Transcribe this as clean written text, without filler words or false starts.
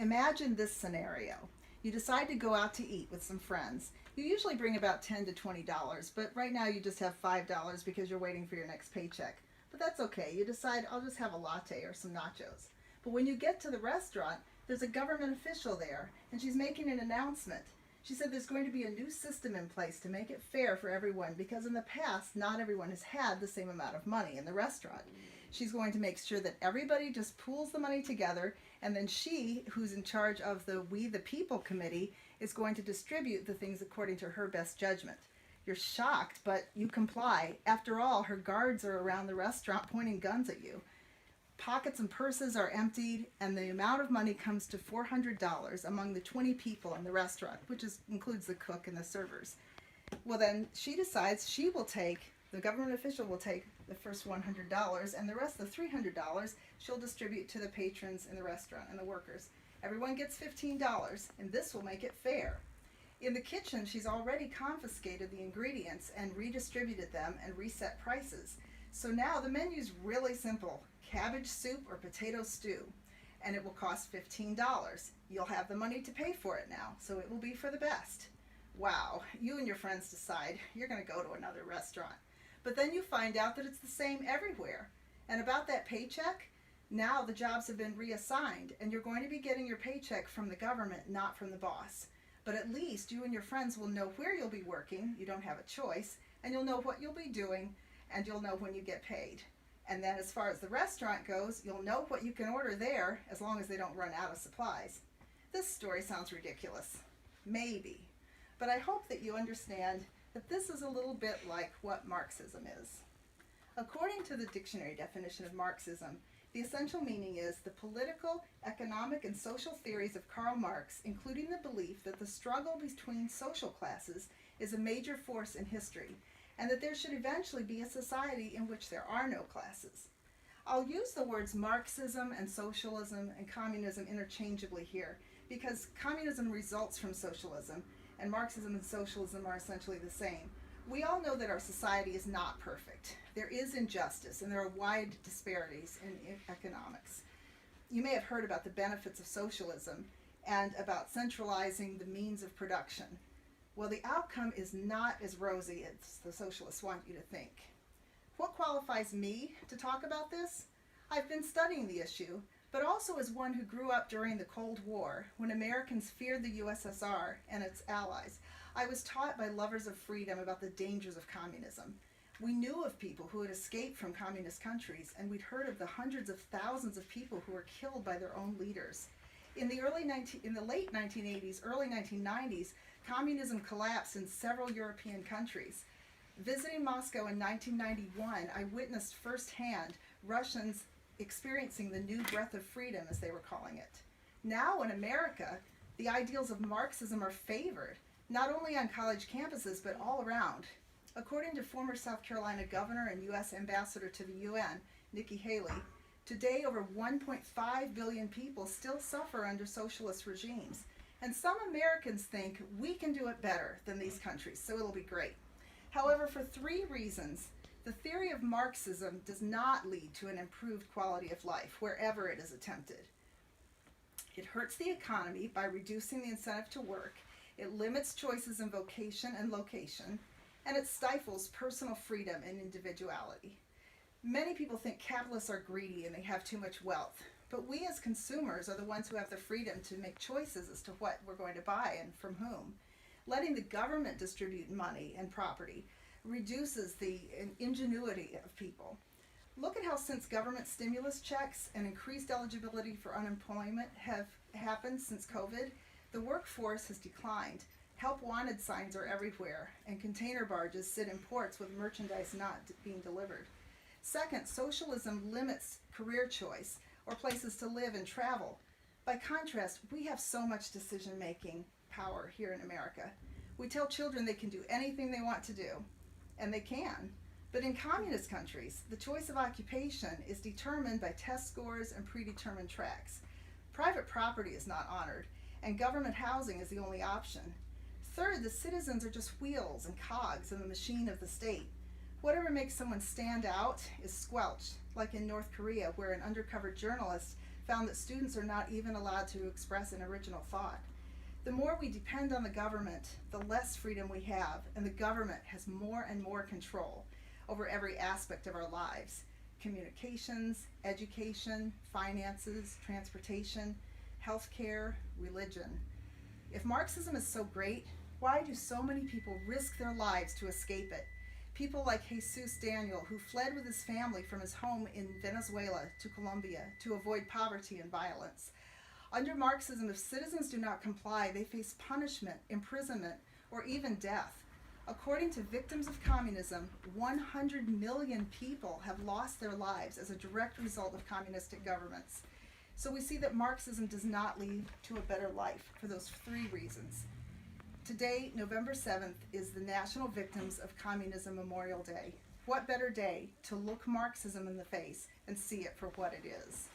Imagine this scenario. You decide to go out to eat with some friends. You usually bring about $10 to $20, but right now you just have $5 because you're waiting for your next paycheck. But that's okay. You decide, I'll just have a latte or some nachos. But when you get to the restaurant, there's a government official there, and she's making an announcement. She said there's going to be a new system in place to make it fair for everyone because in the past, not everyone has had the same amount of money in the restaurant. She's going to make sure that everybody just pools the money together, and then she, who's in charge of the We the People committee, is going to distribute the things according to her best judgment. You're shocked, but you comply. After all, her guards are around the restaurant pointing guns at you. Pockets and purses are emptied, and the amount of money comes to $400 among the 20 people in the restaurant, which includes the cook and the servers. Well, then she decides the government official will take the first $100, and the rest of the $300 she'll distribute to the patrons in the restaurant and the workers. Everyone gets $15, and this will make it fair. In the kitchen, she's already confiscated the ingredients and redistributed them and reset prices. So now the menu's really simple: cabbage soup or potato stew, and it will cost $15. You'll have the money to pay for it now, so it will be for the best. Wow, you and your friends decide you're going to go to another restaurant. But then you find out that it's the same everywhere. And about that paycheck, now the jobs have been reassigned, and you're going to be getting your paycheck from the government, not from the boss. But at least you and your friends will know where you'll be working, you don't have a choice, and you'll know what you'll be doing, and you'll know when you get paid. And then as far as the restaurant goes, you'll know what you can order there as long as they don't run out of supplies. This story sounds ridiculous. Maybe. But I hope that you understand that this is a little bit like what Marxism is. According to the dictionary definition of Marxism, the essential meaning is the political, economic, and social theories of Karl Marx, including the belief that the struggle between social classes is a major force in history, and that there should eventually be a society in which there are no classes. I'll use the words Marxism and socialism and communism interchangeably here, because communism results from socialism, and Marxism and socialism are essentially the same. We all know that our society is not perfect. There is injustice, and there are wide disparities in economics. You may have heard about the benefits of socialism and about centralizing the means of production. Well, the outcome is not as rosy as the socialists want you to think. What qualifies me to talk about this? I've been studying the issue, but also as one who grew up during the Cold War, when Americans feared the USSR and its allies. I was taught by lovers of freedom about the dangers of communism. We knew of people who had escaped from communist countries, and we'd heard of the hundreds of thousands of people who were killed by their own leaders. In the late 1980s, early 1990s, communism collapsed in several European countries. Visiting Moscow in 1991, I witnessed firsthand Russians experiencing the new breath of freedom, as they were calling it. Now in America, the ideals of Marxism are favored, not only on college campuses, but all around. According to former South Carolina governor and U.S. ambassador to the UN, Nikki Haley, today over 1.5 billion people still suffer under socialist regimes. And some Americans think we can do it better than these countries, so it'll be great. However, for 3 reasons, the theory of Marxism does not lead to an improved quality of life wherever it is attempted. It hurts the economy by reducing the incentive to work, it limits choices in vocation and location, and it stifles personal freedom and individuality. Many people think capitalists are greedy and they have too much wealth, but we as consumers are the ones who have the freedom to make choices as to what we're going to buy and from whom. Letting the government distribute money and property reduces the ingenuity of people. Look at how since government stimulus checks and increased eligibility for unemployment have happened since COVID, the workforce has declined. Help wanted signs are everywhere, and container barges sit in ports with merchandise not being delivered. Second, socialism limits career choice or places to live and travel. By contrast, we have so much decision-making power here in America. We tell children they can do anything they want to do, and they can. But in communist countries, the choice of occupation is determined by test scores and predetermined tracks. Private property is not honored, and government housing is the only option. Third, the citizens are just wheels and cogs in the machine of the state. Whatever makes someone stand out is squelched, like in North Korea, where an undercover journalist found that students are not even allowed to express an original thought. The more we depend on the government, the less freedom we have, and the government has more and more control over every aspect of our lives: communications, education, finances, transportation, healthcare, religion. If Marxism is so great, why do so many people risk their lives to escape it? People like Jesus Daniel, who fled with his family from his home in Venezuela to Colombia to avoid poverty and violence. Under Marxism, if citizens do not comply, they face punishment, imprisonment, or even death. According to victims of communism, 100 million people have lost their lives as a direct result of communistic governments. So we see that Marxism does not lead to a better life for those three reasons. Today, November 7th, is the National Victims of Communism Memorial Day. What better day to look Marxism in the face and see it for what it is?